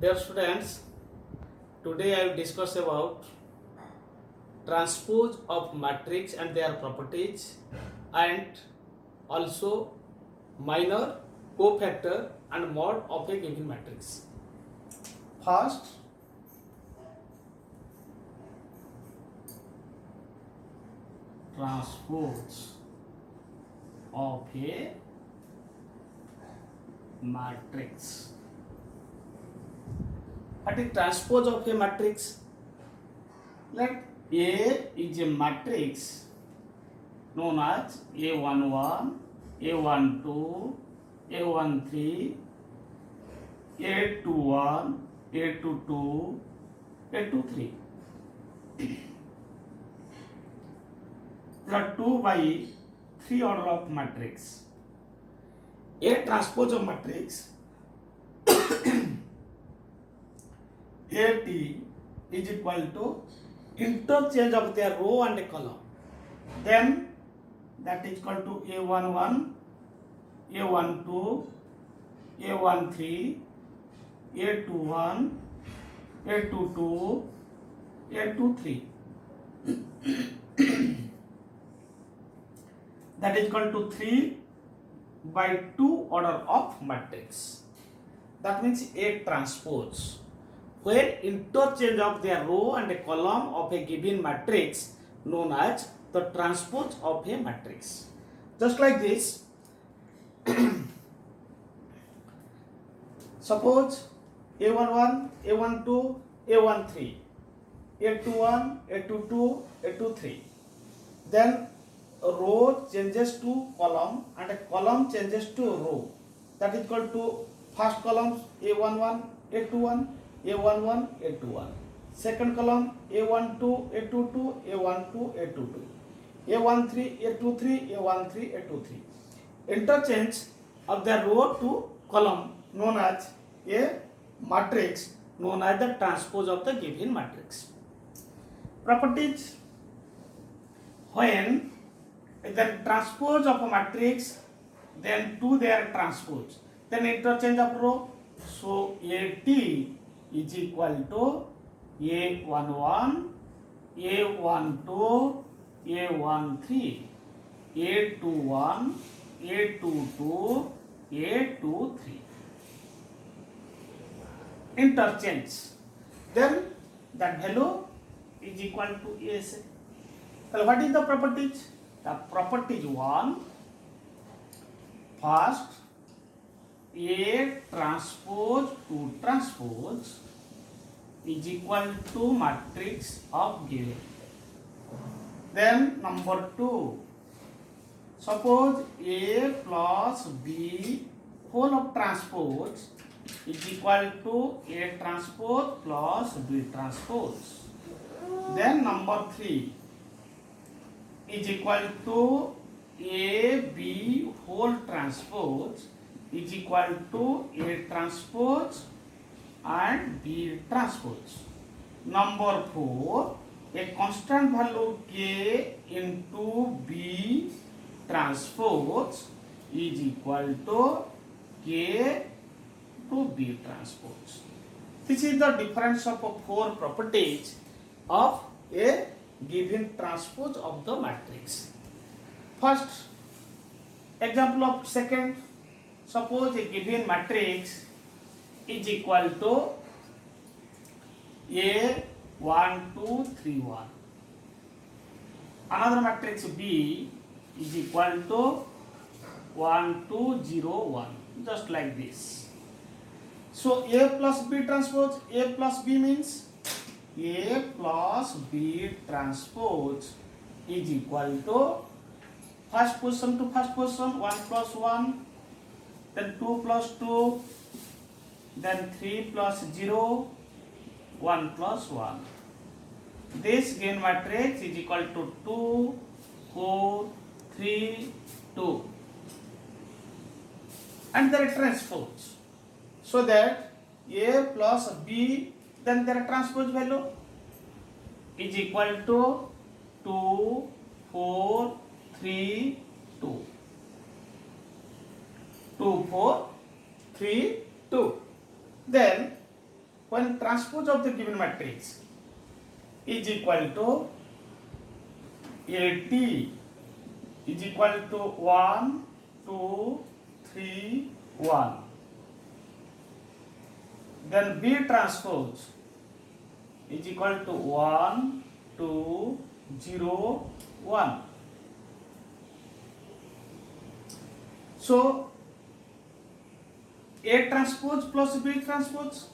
Dear students, today I will discuss about transpose of matrix and their properties and also minor, cofactor and mod of a given matrix. First, transpose of a matrix. What is transpose of a matrix? Let A is a matrix known as A11, A12, A13, A21, A22, A23. There are 2 by 3 order of matrix. A transpose of matrix AT is equal to interchange of their row and a column. Then that is equal to A11, A12, A13, A21, A22, A23. That is equal to 3 by 2 order of matrix. That means A transpose, where interchange of their row and a column of a given matrix known as the transpose of a matrix. Just like this, suppose A11, A12, A13, A21, A22, A23. Then a row changes to column and a column changes to row. That is equal to first column A11, A21, A11, A21. Second column A12, A22, A12, A22. A13, A23, A13, A23. Interchange of the row to column known as a matrix known as the transpose of the given matrix. Properties: when the transpose of a matrix, then to their transpose, then interchange of row. So AT is equal to A11, A12, A13, A21, A22, A23. Interchange. Then that value is equal to AS. So what is the properties? The properties 1, first A transpose to transpose is equal to matrix of given. Then number 2, suppose A plus B whole of transpose is equal to A transpose plus B transpose. Then number 3 is equal to A B whole transpose is equal to A transpose and B transpose. Number 4, a constant value K into B transpose is equal to K to B transpose. This is the difference of 4 properties of a given transpose of the matrix. First, example of second, suppose a given matrix is equal to A 1 2 3 1. Another matrix B is equal to 1 2 0 1, just like this. So A plus B transpose, A plus B means A plus B transpose is equal to first position to first position 1 plus 1, then 2 plus 2, then 3 plus 0, 1 plus 1. This given matrix is equal to 2, 4, 3, 2. And their transpose. So that A plus B, then their transpose value is equal to 2, 4, 3, 2. 2, 4, 3, 2. Then when transpose of the given matrix is equal to AT is equal to 1, 2, 3, 1. Then B transpose is equal to 1, 2, 0, 1. So A transpose plus B transpose,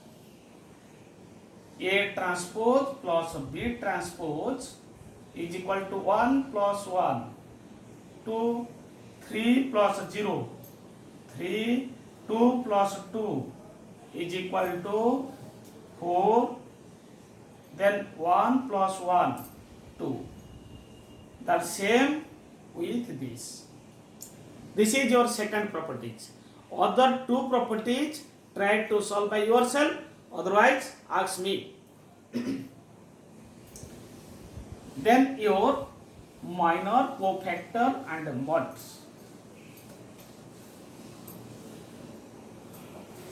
A transpose plus B transpose is equal to 1 plus 1, 2, 3 plus 0, 3, 2 plus 2 is equal to 4, then 1 plus 1, 2. The same with this. This is your second properties. Other two properties try to solve by yourself, otherwise ask me. Then your minor cofactor and mods.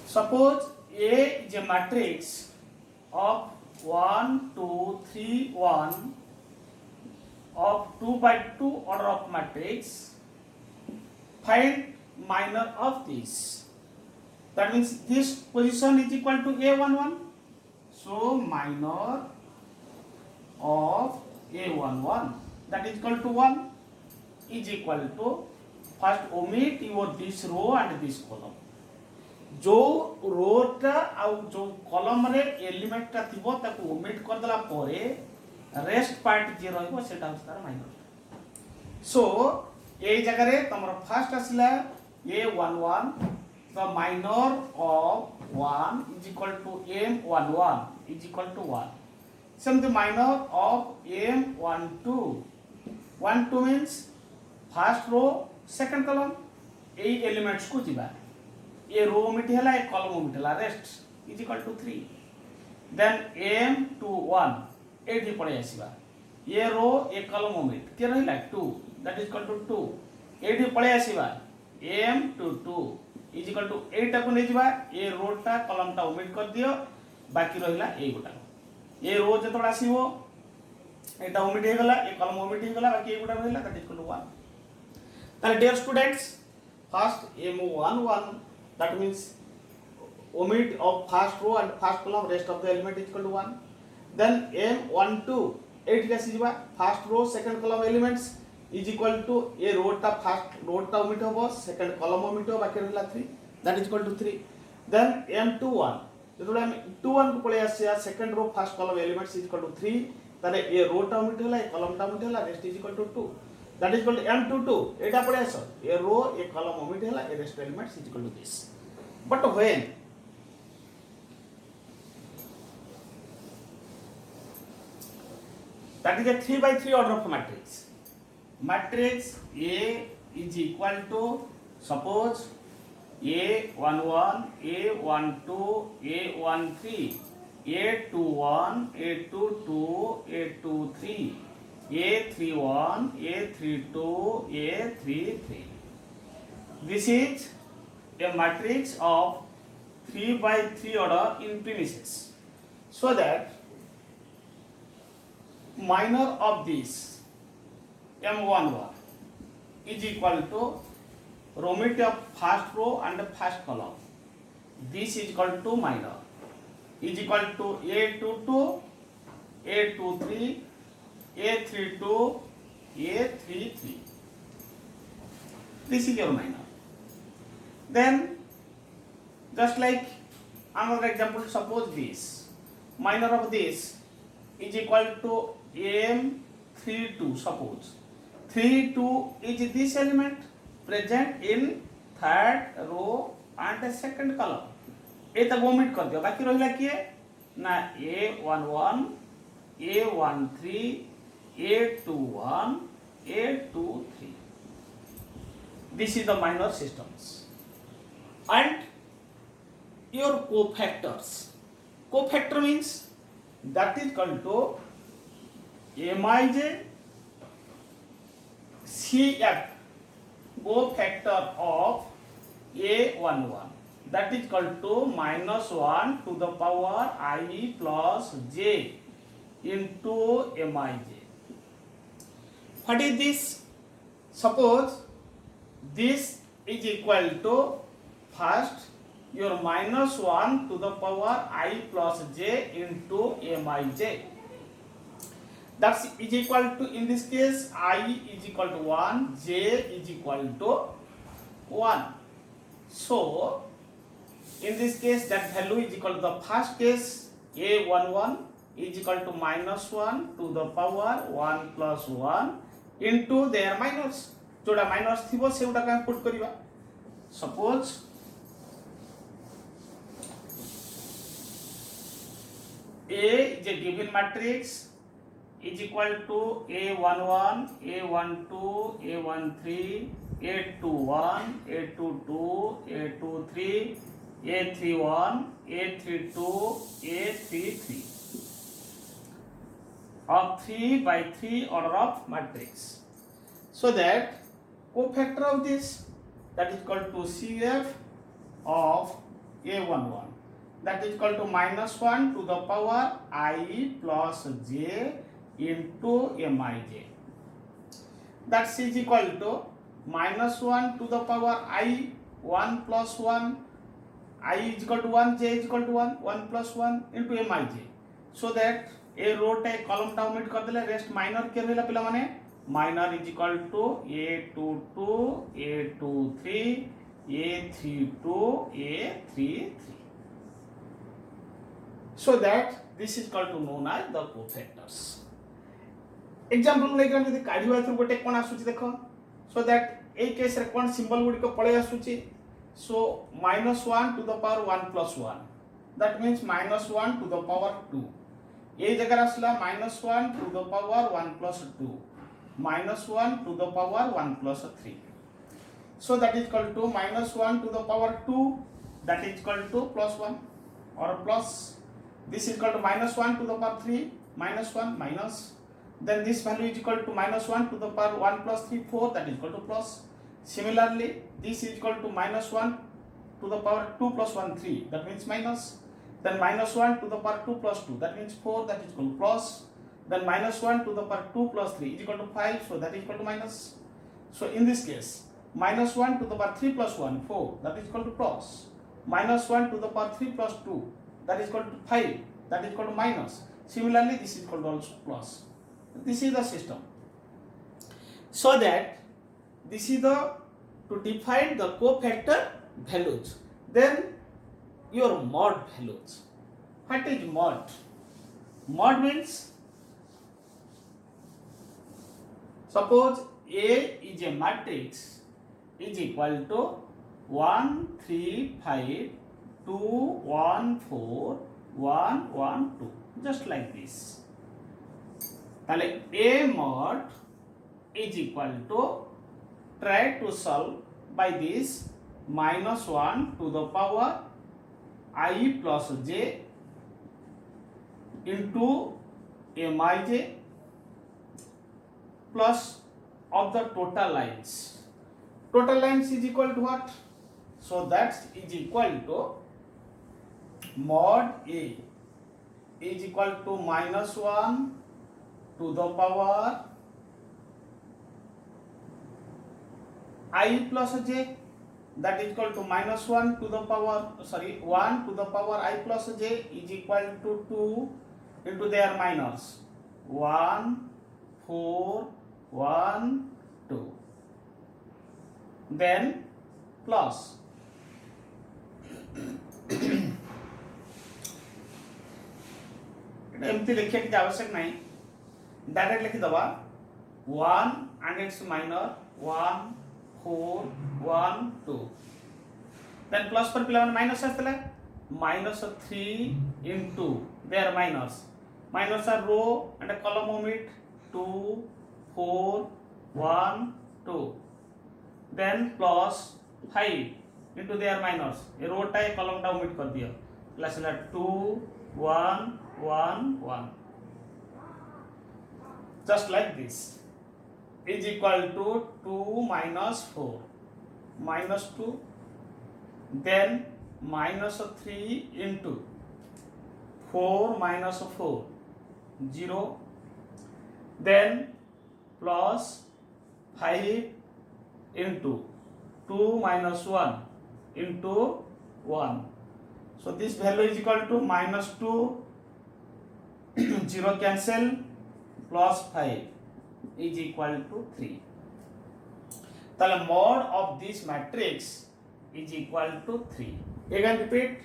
Suppose A is a matrix of 1, 2, 3, 1 of 2 by 2 order of matrix. Find minor of this. That means this position is equal to A11. So minor of A11, that is equal to 1, is equal to, first omit your this row and this column. जो रोटा आउ जो column रे element टा थिबो ताको omit कर दला परे रेस्ट पार्ट जे रहइबो सेटा तार माइनर. सो ए जगह रे तमर फर्स्ट आसला A11, the minor of 1 is equal to M11 is equal to 1. Sum the minor of M12, 12 means first row second column ए एलिमेंट्स को जिबा. ए रो ओमिट हैला, ए कॉलम ओमिट हैला, rest is equal to 3. Then M21 एठी पड़े आसीबा. ए रो ए column omit के रहिला 2, दैट इज इक्वल टू 2. एठी पड़े आसीबा M22 इज इक्वल टू 8 को नै जिबा. ए रो टा कॉलम टा ओमिट कर दियो, बाकी रहिला ए गोटा. ए रो जतोड आसीबो एटा ओमिट हे गला, ए कॉलम ओमिट हे गला, बाकी ए गोटा रहिला, दैट इज इक्वल टू 1. ताले dear students, first M11, that means omit of first row and first column, rest of the element is equal to 1. Then M12 8 gas is first row second column elements is equal to a row ta first row ta omit hobo, second column omit hobo, baki rahila 3, that is equal to 3. Then M21 जेतोले हम 21 को पळे आसे, second row first column elements is equal to 3, ताले a row ta omit होला, a column ta omit होला, rest is equal to 2, that is equal to M22. एटा पळे आसो, a row a column omit होला, a rest elements is equal to this. But when that is a 3 by 3 order of matrix. Matrix A is equal to, suppose A11, A12, A13, A21, A22, A23, A31, A32, A33. This is a matrix of 3 by 3 order in premises. So that minor of this M11 is equal to omit of first row and first column. This is equal to minor is equal to A22, A23, A32, A33. This is your minor. Then just like another example, suppose this minor of this is equal to M32. Suppose 32 is this element present in third row and second column. ए तक omit कर दियो, बाकी रहिला किए ना A11, A13, A21, A23. This is the minor systems. And your cofactors. Cofactor means that is equal to Mij CF, cofactor of A11. that is equal to minus 1 to the power I plus j into mij. What is this? Suppose this is equal to first your minus 1 to the power I plus j into mij. That is equal to, in this case, I is equal to 1, j is equal to 1. So in this case, that value is equal to the first case, a11 is equal to minus 1 to the power 1 plus 1 into their minus. जोड़ा minus थिबो Ceuta का put करिबा. Suppose A is a given matrix is equal to a11, a12, a13, a21, a22, a23, a31, a32, a33 of 3 by 3 order of matrix. So that cofactor of this, that is equal to CF of a11, that is equal to minus 1 to the power I plus j into mij. That is equal to minus 1 to the power I 1 plus 1, I is equal to 1, j is equal to 1, 1 plus 1 into mij. So that a row टा column टा omit कर देले, rest minor के रहला पिला माने minor is equal to a22, a23, a32, a33. So that this is called to known as the cofactors. Example like जदि काढिबा through गोटे कोन आसुची देखो. So that ए केस रे कोन सिंबल गुडी को पळे आसुची. So minus 1 to the power 1 plus 1. That means minus 1 to the power 2. ए जगह आसला minus 1 to the power 1 plus 2. Minus 1 to the power 1 plus 3. So that is equal to minus 1 to the power 2, that is equal to plus 1 or plus. This is equal to minus 1 to the power 3, minus 1 minus. Then this value is equal to minus 1 to the power 1 plus 3, 4, that is equal to plus. Similarly, this is equal to minus 1 to the power 2 plus 1, 3, that means minus. Then minus 1 to the power 2 plus 2, that means 4, that is equal to plus. Then minus 1 to the power 2 plus 3 is equal to 5, so that is equal to minus. So in this case, minus 1 to the power 3 plus 1, 4, that is equal to plus. Minus 1 to the power 3 plus 2, that is equal to 5, that is equal to minus. Similarly, this is equal to also plus. This is the system. So that this is the to define the cofactor values. Then your mod values. What is mod? Mod means, suppose A is a matrix is equal to 1, 3, 5, 2, 1, 4, 1, 1, 2. Just like this. ताले A mod is equal to, try to solve by this, minus 1 to the power I plus j into mij plus of the total lines. Total lines is equal to what? So that is equal to mod A is equal to minus 1 to the power I plus j, that is equal to minus 1 to the power 1 to the power I plus j is equal to 2 into their minors 1, 4, 1, 2. Then plus एमती लिखे की आवश्यक नहीं, direct लिखी दबा 1 and its minor 1, 4, 1, 2. Then plus पर पिला minus आसला minus 3 into their minors. Minors are row and a column omit 2, 4, 1, 2. Then plus 5 into their minors. A row टा एक column टा omit कर दिया. Plus 2, 1, 1, 1. Just like this is equal to 2 minus 4 minus 2. Then minus 3 into 4 minus 4 0, then plus 5 into 2 minus 1 into 1. So this value is equal to minus 2, 0 cancel, plus 5 is equal to 3. The mod of this matrix is equal to 3. Again repeat,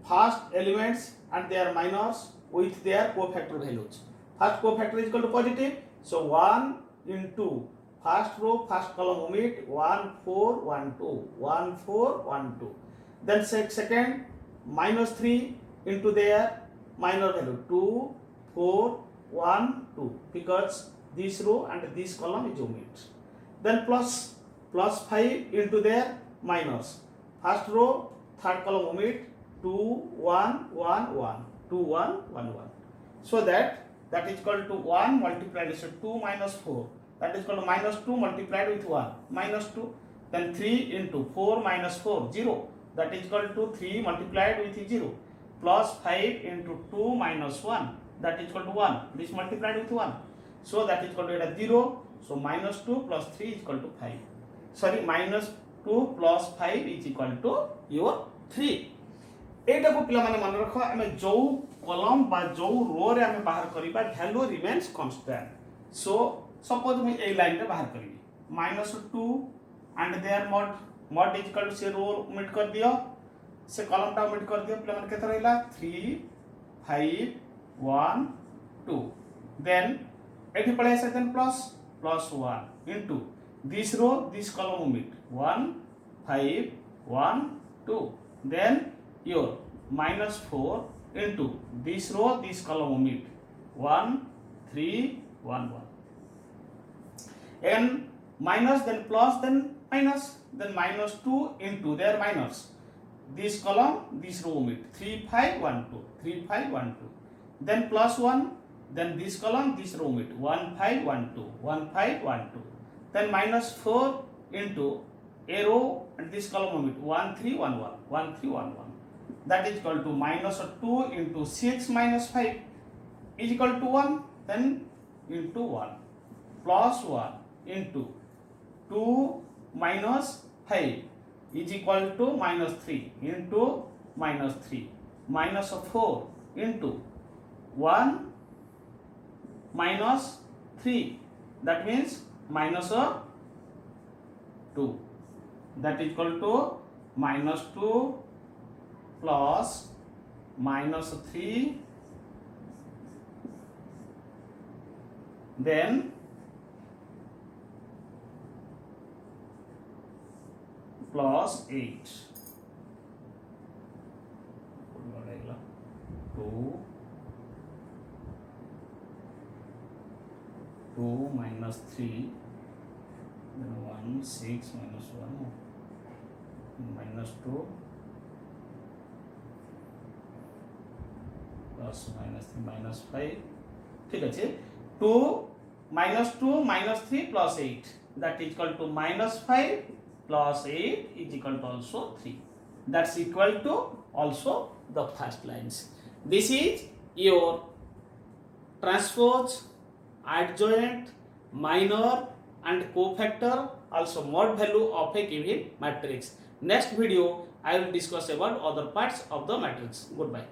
first elements and their minors with their cofactor values. First cofactor is equal to positive, so 1 into first row, first column omit 1 4 1 2, 1 4 1 2. Then second minus 3 into their minor value 2 4 1 2, because this row and this column is omit. Then plus 5 into their minors, first row third column omit 2 1 1 1 2 1 1 1. So that is equal to 1 multiplied with 2 minus 4, that is equal to minus 2 multiplied with 1 minus 2. Then 3 into 4 minus 4 0, that is equal to 3 multiplied with 0, plus 5 into 2 minus 1, that is equal to 1, this multiplied with 1, so that is equal to 0. So minus 2 plus 3 is equal to 5, sorry, minus 2 plus 5 is equal to your 3. एटा को पिला माने मन रखो, आमे जो column बा जो रो रे आमे बाहर करिबा value remains constant. So suppose मैं ए लाइन रे बाहर करिबी -2 and there mod is equal to से रो ओमिट कर दियो, से कॉलम टा ओमिट कर दियो, पिला माने केते रहला 3 5 1 2. देन एठी पळे से then plus 1 into this row this column omit 1 5 1 2. Then your minus 4 into this row this column omit 1 3 1 1. And minus then plus then minus, then minus 2 into their minus, this column this row omit 3 5 1 2 3 5 1 2. Then plus 1, then this column this row omit 1 5 1 2 1 5 1 2. Then minus 4 into a row and this column omit 1 3 1 1 1 3 1 1. That is equal to minus 2 into 6 minus 5 is equal to 1, then into 1, plus 1 into 2 minus 5 is equal to minus 3 into minus 3, minus 4 into 1 minus 3, that means minus 2, that is equal to minus 2 plus minus 3, then plus 8. 2 minus 3, then 1 6 minus 1 minus 2 plus minus 3 minus 5. ठीक है, 2 minus 2 minus 3 plus 8, that is equal to minus 5 plus 8 is equal to also 3. That's equal to also the first lines. This is your transpose, adjoint, minor and cofactor, also mod value of a given matrix. Next video I will discuss about other parts of the matrix. Goodbye.